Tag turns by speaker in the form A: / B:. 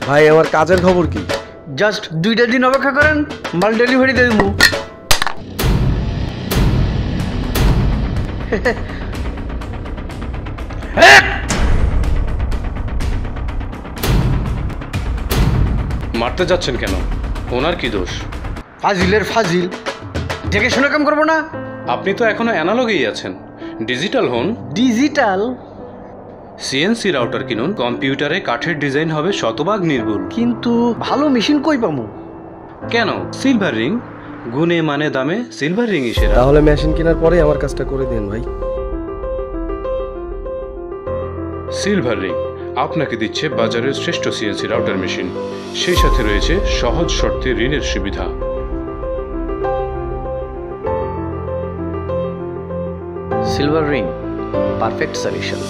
A: ভাই আমার কাজের খবর কি?
B: জাস্ট 2টা দিন অপেক্ষা করেন, মাল ডেলিভারি দিয়ে দেবো।
C: মারতে যাচ্ছেন কেন? ওনার কি দোষ?
B: ফাজিলের ফাজিল, দেখে শুনে কাম করবো না?
C: আপনি তো এখনো অ্যানালগেই আছেন, ডিজিটাল হন।
B: ডিজিটাল?
C: সিএনসি রাউটার কিনুন, কম্পিউটারে কাঠের ডিজাইন হবে শতভাগ নির্ভুল।
B: কিন্তু ভালো মেশিন কই পামু?
C: কেন? সিলভার রিং, গুণে মানে দামে সিলভার রিংই সেরা।
A: তাহলে মেশিন কেনার পরে আমার কাজটা করে দিন ভাই।
C: সিলভার রিং আপনাকে দিচ্ছে বাজারের শ্রেষ্ঠ সিএনসি রাউটার মেশিন, সেই সাথে রয়েছে সহজ শর্তে ঋণের সুবিধা।
B: Silver ring, perfect solution.